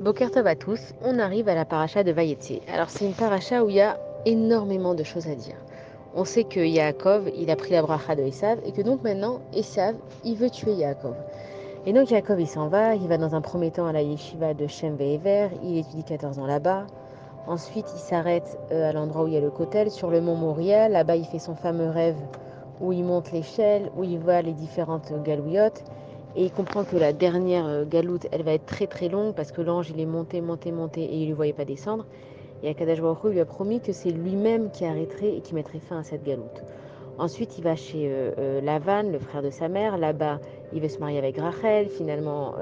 Boker Tov à tous, on arrive à la paracha de Vayetze. Alors c'est une paracha où il y a énormément de choses à dire. On sait que Yaakov, il a pris la bracha de Esav et que donc maintenant, Esav, il veut tuer Yaakov. Et donc Yaakov, il va dans un premier temps à la yeshiva de Shem Ve'ever, il étudie 14 ans là-bas. Ensuite, il s'arrête à l'endroit où il y a le Kotel, sur le mont Moriah. Là-bas, il fait son fameux rêve où il monte l'échelle, où il voit les différentes galouillottes. Et il comprend que la dernière galoute, elle va être très très longue parce que l'ange, il est monté, monté, monté et il ne le voyait pas descendre. Et Akadosh Baruch Hu lui a promis que c'est lui-même qui arrêterait et qui mettrait fin à cette galoute. Ensuite, il va chez Lavan, le frère de sa mère. Là-bas, il veut se marier avec Rachel. Finalement,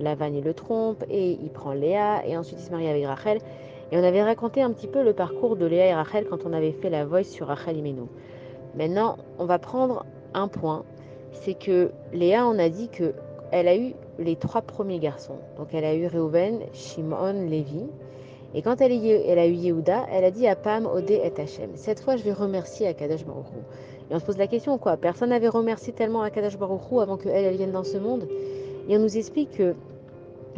Lavan, il le trompe et il prend Léa. Et ensuite, il se marie avec Rachel. Et on avait raconté un petit peu le parcours de Léa et Rachel quand on avait fait la voice sur Rachel Imenu. Maintenant, on va prendre un point. C'est que Léa, on a dit que elle a eu les 3 premiers garçons. Donc, elle a eu Reuven, Shimon, Lévi. Et quand elle a eu Yehuda, elle a dit à Pam, Odé et Hachem. Cette fois, je vais remercier Akadosh Baruch Hu. Et on se pose la question, quoi? Personne n'avait remercié tellement Akadosh Baruch Hu avant qu'elle vienne dans ce monde. Et on nous explique que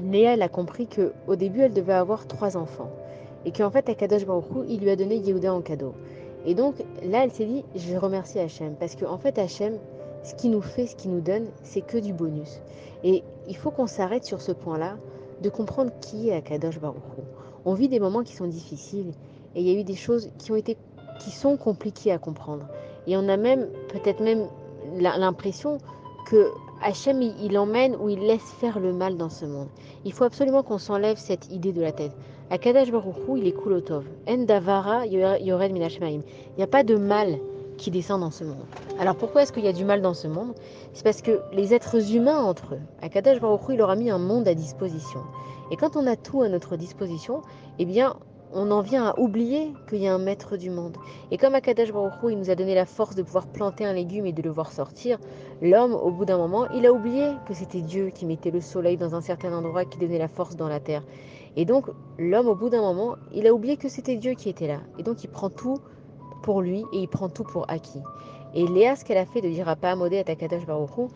Léa, elle a compris qu'au début, elle devait avoir 3 enfants. Et qu'en fait, Akadosh Baruch Hu, il lui a donné Yehuda en cadeau. Et donc, là, elle s'est dit, je vais remercier Hachem. Parce qu'en fait, Hachem, ce qu'il nous fait, ce qu'il nous donne, c'est que du bonus. Et il faut qu'on s'arrête sur ce point-là, de comprendre qui est Akadosh Baruch Hu. On vit des moments qui sont difficiles. Et il y a eu des choses qui sont compliquées à comprendre. Et on a même, peut-être même, l'impression que Hachem, il emmène ou il laisse faire le mal dans ce monde. Il faut absolument qu'on s'enlève cette idée de la tête. Akadosh Baruch Hu, il est kulotov. En davara yored min hashmaim. Il n'y a pas de mal qui descend dans ce monde. Alors pourquoi est-ce qu'il y a du mal dans ce monde? C'est parce que les êtres humains entre eux, Akadosh Baruch Hu, il leur a mis un monde à disposition. Et quand on a tout à notre disposition, eh bien, on en vient à oublier qu'il y a un maître du monde. Et comme Akadosh Baruch Hu, il nous a donné la force de pouvoir planter un légume et de le voir sortir, l'homme, au bout d'un moment, il a oublié que c'était Dieu qui mettait le soleil dans un certain endroit, qui donnait la force dans la terre. Et donc, l'homme, au bout d'un moment, il a oublié que c'était Dieu qui était là. Et donc, il prend tout pour lui et il prend tout pour acquis. Et Léa, ce qu'elle a fait de dire à Pahamodé à Takadash Baruchou,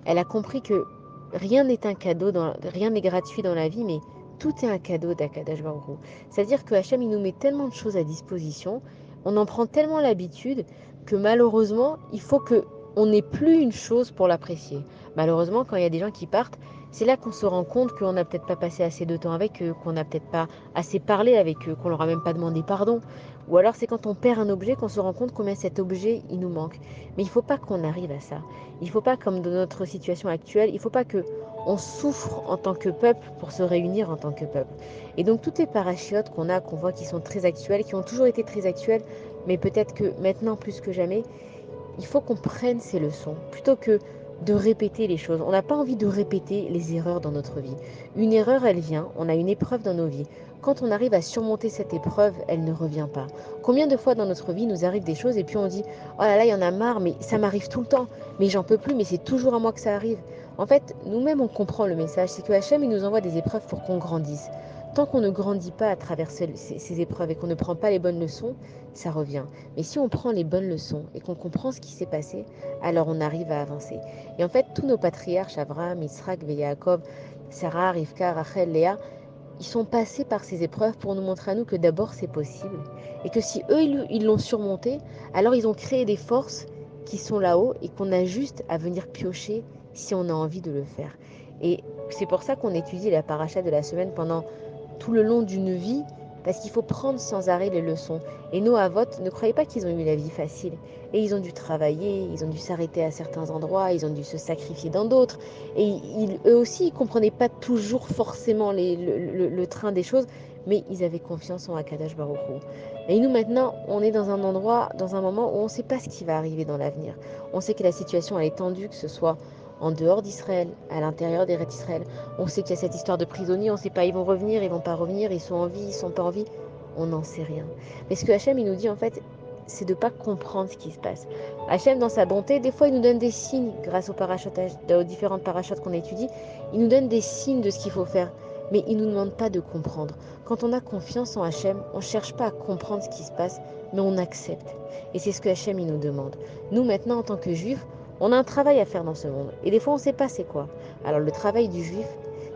elle a compris que rien n'est un cadeau, rien n'est gratuit dans la vie, mais tout est un cadeau d'Akadash Baruchou. C'est-à-dire que Hachem, il nous met tellement de choses à disposition, on en prend tellement l'habitude que malheureusement, il faut que on n'ait plus une chose pour l'apprécier. Malheureusement, quand il y a des gens qui partent, c'est là qu'on se rend compte qu'on n'a peut-être pas passé assez de temps avec eux, qu'on n'a peut-être pas assez parlé avec eux, qu'on leur a même pas demandé pardon. Ou alors c'est quand on perd un objet qu'on se rend compte combien cet objet, il nous manque. Mais il ne faut pas qu'on arrive à ça. Il ne faut pas, comme dans notre situation actuelle, il ne faut pas que on souffre en tant que peuple pour se réunir en tant que peuple. Et donc toutes les parachutes qu'on voit qui sont très actuelles, qui ont toujours été très actuelles, mais peut-être que maintenant plus que jamais, il faut qu'on prenne ces leçons plutôt que de répéter les choses. On n'a pas envie de répéter les erreurs dans notre vie. Une erreur, elle vient, on a une épreuve dans nos vies. Quand on arrive à surmonter cette épreuve, elle ne revient pas. Combien de fois dans notre vie nous arrivent des choses et puis on dit oh là là, il y en a marre, mais ça m'arrive tout le temps, mais j'en peux plus, mais c'est toujours à moi que ça arrive. En fait, nous-mêmes, on comprend le message, c'est que Hachem, il nous envoie des épreuves pour qu'on grandisse. Tant qu'on ne grandit pas à travers ces épreuves et qu'on ne prend pas les bonnes leçons, ça revient. Mais si on prend les bonnes leçons et qu'on comprend ce qui s'est passé, alors on arrive à avancer. Et en fait, tous nos patriarches, Abraham, Israël, Yaakov, Sarah, Rivka, Rachel, Léa, ils sont passés par ces épreuves pour nous montrer à nous que d'abord c'est possible. Et que si eux, ils l'ont surmonté, alors ils ont créé des forces qui sont là-haut et qu'on a juste à venir piocher si on a envie de le faire. Et c'est pour ça qu'on étudie la paracha de la semaine pendant tout le long d'une vie, parce qu'il faut prendre sans arrêt les leçons. Et nos avot, ne croyez pas qu'ils ont eu la vie facile. Et ils ont dû travailler, ils ont dû s'arrêter à certains endroits, ils ont dû se sacrifier dans d'autres. Et eux aussi, ils ne comprenaient pas toujours forcément le train des choses, mais ils avaient confiance en Akadosh Baruch Hu. Et nous maintenant, on est dans un endroit, dans un moment où on ne sait pas ce qui va arriver dans l'avenir. On sait que la situation elle est tendue, que ce soit en dehors d'Israël, à l'intérieur d'Eretz Israël. On sait qu'il y a cette histoire de prisonniers, on ne sait pas, ils vont revenir, ils vont pas revenir, ils sont en vie, ils sont pas en vie. On n'en sait rien. Mais ce que Hachem, il nous dit en fait, c'est de ne pas comprendre ce qui se passe. Hachem, dans sa bonté, des fois, il nous donne des signes grâce aux différentes parachutes qu'on étudie. Il nous donne des signes de ce qu'il faut faire. Mais il ne nous demande pas de comprendre. Quand on a confiance en Hachem, on ne cherche pas à comprendre ce qui se passe, mais on accepte. Et c'est ce que Hachem, il nous demande. Nous, maintenant, en tant que juifs, on a un travail à faire dans ce monde. Et des fois, on ne sait pas c'est quoi. Alors, le travail du juif,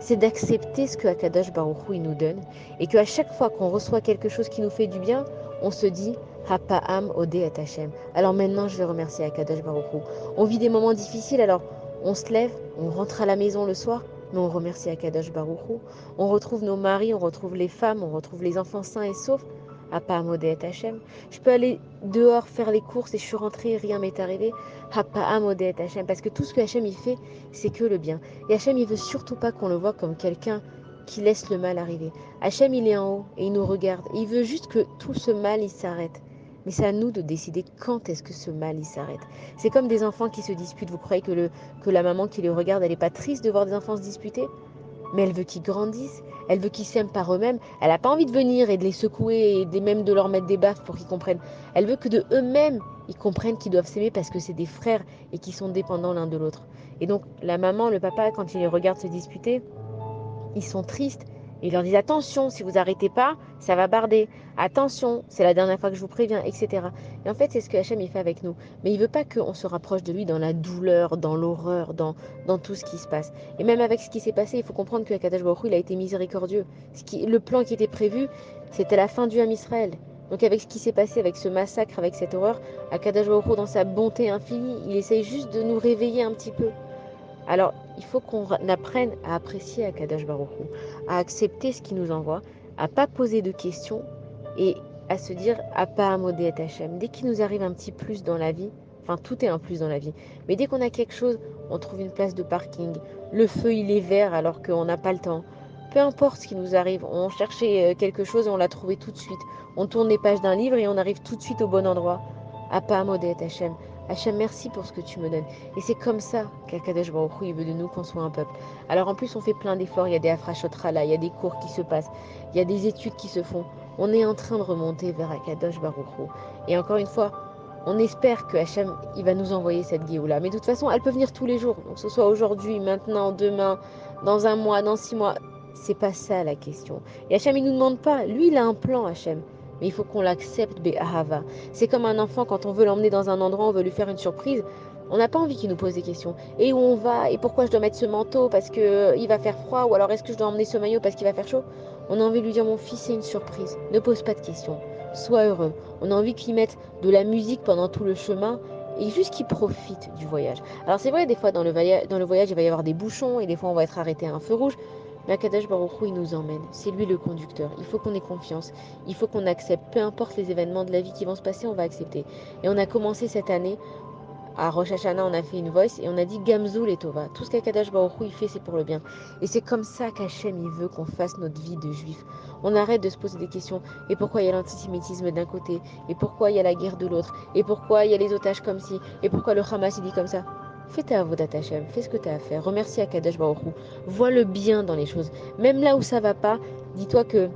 c'est d'accepter ce que Akadosh Baruch Hu, il nous donne, et qu'à chaque fois qu'on reçoit quelque chose qui nous fait du bien, on se dit Hapa'am Ode et Hashem. Alors maintenant, je vais remercier Akadosh Baruch Hu. On vit des moments difficiles, alors on se lève, on rentre à la maison le soir, mais on remercie Akadosh Baruch Hu. On retrouve nos maris, on retrouve les femmes, on retrouve les enfants sains et saufs. Hapa'am Ode et Hashem. Je peux aller dehors faire les courses et je suis rentrée, rien m'est arrivé. Hapa'am Ode et Hashem. Parce que tout ce que Hashem il fait, c'est que le bien. Et Hachem, il veut surtout pas qu'on le voit comme quelqu'un qui laisse le mal arriver. Hachem, il est en haut et il nous regarde. Et il veut juste que tout ce mal, il s'arrête. Mais c'est à nous de décider quand est-ce que ce mal, il s'arrête. C'est comme des enfants qui se disputent. Vous croyez que la maman qui les regarde, elle n'est pas triste de voir des enfants se disputer? Mais elle veut qu'ils grandissent. Elle veut qu'ils s'aiment par eux-mêmes. Elle n'a pas envie de venir et de les secouer et même de leur mettre des baffes pour qu'ils comprennent. Elle veut que de eux-mêmes, ils comprennent qu'ils doivent s'aimer parce que c'est des frères et qu'ils sont dépendants l'un de l'autre. Et donc, la maman, le papa, quand ils les regardent se disputer, ils sont tristes. Ils leur disent attention, si vous n'arrêtez pas, ça va barder. Attention, c'est la dernière fois que je vous préviens, etc. Et en fait, c'est ce que Hachem il fait avec nous. Mais il veut pas qu'on se rapproche de lui dans la douleur, dans l'horreur, dans tout ce qui se passe. Et même avec ce qui s'est passé, il faut comprendre que Akadosh Baruch Hu, il a été miséricordieux. Le plan qui était prévu, c'était la fin du Ham Israël. Donc avec ce qui s'est passé, avec ce massacre, avec cette horreur, Akadosh Baruch Hu, dans sa bonté infinie, il essaye juste de nous réveiller un petit peu. Alors, il faut qu'on apprenne à apprécier Akadosh Baruch Hu, à accepter ce qu'il nous envoie, à pas poser de questions et à se dire à pas amodé et Hachem. Dès qu'il nous arrive un petit plus dans la vie, enfin tout est un plus dans la vie, mais dès qu'on a quelque chose, on trouve une place de parking, le feu il est vert alors qu'on n'a pas le temps. Peu importe ce qui nous arrive, on cherchait quelque chose et on l'a trouvé tout de suite. On tourne les pages d'un livre et on arrive tout de suite au bon endroit. À pas amodé et Hachem. Hachem, merci pour ce que tu me donnes. Et c'est comme ça qu'Akadosh Baruch Hu, il veut de nous qu'on soit un peuple. Alors en plus, on fait plein d'efforts. Il y a des afrashot là, il y a des cours qui se passent, il y a des études qui se font. On est en train de remonter vers Akadosh Baruch Hu. Et encore une fois, on espère que Hachem, il va nous envoyer cette Géoula. Mais de toute façon, elle peut venir tous les jours. Donc que ce soit aujourd'hui, maintenant, demain, dans un mois, dans 6 mois. C'est pas ça la question. Et Hachem, il nous demande pas. Lui, il a un plan, Hachem. Mais il faut qu'on l'accepte, Be'ahava. C'est comme un enfant, quand on veut l'emmener dans un endroit, on veut lui faire une surprise. On n'a pas envie qu'il nous pose des questions. Et où on va? Et pourquoi je dois mettre ce manteau? Parce qu'il va faire froid? Ou alors est-ce que je dois emmener ce maillot parce qu'il va faire chaud? On a envie de lui dire, mon fils, c'est une surprise. Ne pose pas de questions. Sois heureux. On a envie qu'il mette de la musique pendant tout le chemin et juste qu'il profite du voyage. Alors c'est vrai, des fois dans le voyage, il va y avoir des bouchons et des fois on va être arrêté à un feu rouge. Mais Akadosh Baruch Hu, il nous emmène. C'est lui le conducteur. Il faut qu'on ait confiance. Il faut qu'on accepte. Peu importe les événements de la vie qui vont se passer, on va accepter. Et on a commencé cette année, à Rosh Hashanah, on a fait une voice et on a dit Gamzul et Tova. Tout ce qu'Akadosh Baruch Hu, il fait, c'est pour le bien. Et c'est comme ça qu'Hachem, il veut qu'on fasse notre vie de juif. On arrête de se poser des questions. Et pourquoi il y a l'antisémitisme d'un côté? Et pourquoi il y a la guerre de l'autre? Et pourquoi il y a les otages comme ci? Et pourquoi le Hamas, il dit comme ça? Fais ta avodat Hashem, fais ce que tu as à faire. Remercie Akadosh Baruch Hu. Vois le bien dans les choses. Même là où ça va pas, dis-toi que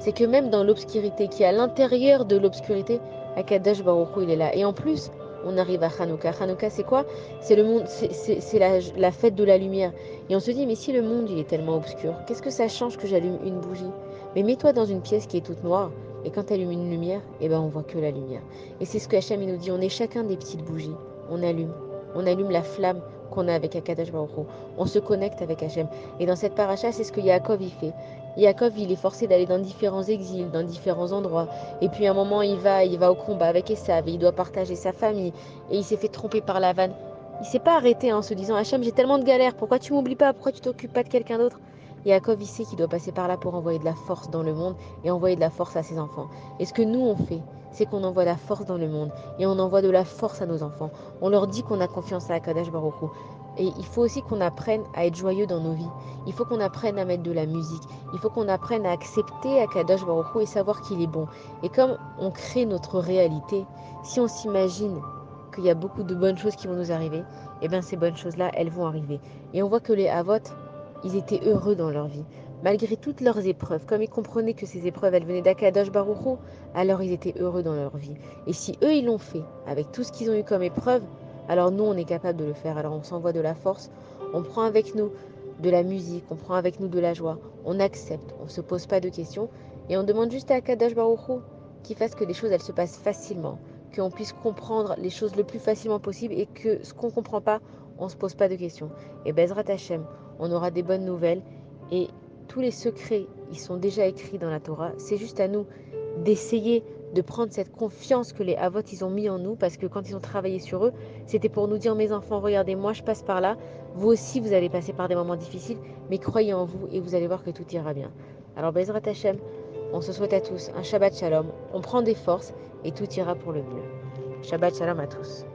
c'est que même dans l'obscurité, qui est à l'intérieur de l'obscurité, Akadosh Baruch Hu, il est là. Et en plus, on arrive à Hanouka. Hanouka, c'est quoi? C'est le monde, c'est la fête de la lumière. Et on se dit, mais si le monde il est tellement obscur, qu'est-ce que ça change que j'allume une bougie? Mais mets-toi dans une pièce qui est toute noire, et quand tu allumes une lumière, eh ben on voit que la lumière. Et c'est ce que Hachem il nous dit, on est chacun des petites bougies. On allume. On allume la flamme qu'on a avec Akadosh Baruch Hu. On se connecte avec Hachem. Et dans cette paracha, c'est ce que Yaakov il fait. Yaakov, il est forcé d'aller dans différents exils, dans différents endroits. Et puis à un moment, il va au combat avec Esav, et il doit partager sa famille. Et il s'est fait tromper par Lavan. Il s'est pas arrêté en se disant Hachem, j'ai tellement de galères, pourquoi tu m'oublies pas? Pourquoi tu t'occupes pas de quelqu'un d'autre? Yaakov, il sait qu'il doit passer par là pour envoyer de la force dans le monde et envoyer de la force à ses enfants. Et ce que nous, on fait, c'est qu'on envoie la force dans le monde et on envoie de la force à nos enfants. On leur dit qu'on a confiance à Akadosh Baruch Hu. Et il faut aussi qu'on apprenne à être joyeux dans nos vies. Il faut qu'on apprenne à mettre de la musique. Il faut qu'on apprenne à accepter Akadosh Baruch Hu et savoir qu'il est bon. Et comme on crée notre réalité, si on s'imagine qu'il y a beaucoup de bonnes choses qui vont nous arriver, eh bien ces bonnes choses-là, elles vont arriver. Et on voit que les Havot, ils étaient heureux dans leur vie. Malgré toutes leurs épreuves, comme ils comprenaient que ces épreuves, elles venaient d'Akadosh Baruch Hu, alors ils étaient heureux dans leur vie. Et si eux, ils l'ont fait, avec tout ce qu'ils ont eu comme épreuve, alors nous, on est capable de le faire. Alors on s'envoie de la force, on prend avec nous de la musique, on prend avec nous de la joie, on accepte, on ne se pose pas de questions, et on demande juste à Akadosh Baruch Hu qu'il fasse que les choses, elles se passent facilement, qu'on puisse comprendre les choses le plus facilement possible, et que ce qu'on ne comprend pas, on ne se pose pas de questions. Et Bezrat Hashem, on aura des bonnes nouvelles et tous les secrets, ils sont déjà écrits dans la Torah. C'est juste à nous d'essayer de prendre cette confiance que les Havot, ils ont mis en nous, parce que quand ils ont travaillé sur eux, c'était pour nous dire, mes enfants, regardez, moi je passe par là, vous aussi vous allez passer par des moments difficiles, mais croyez en vous et vous allez voir que tout ira bien. Alors Bezrat Hashem, on se souhaite à tous un Shabbat Shalom, on prend des forces et tout ira pour le mieux. Shabbat Shalom à tous.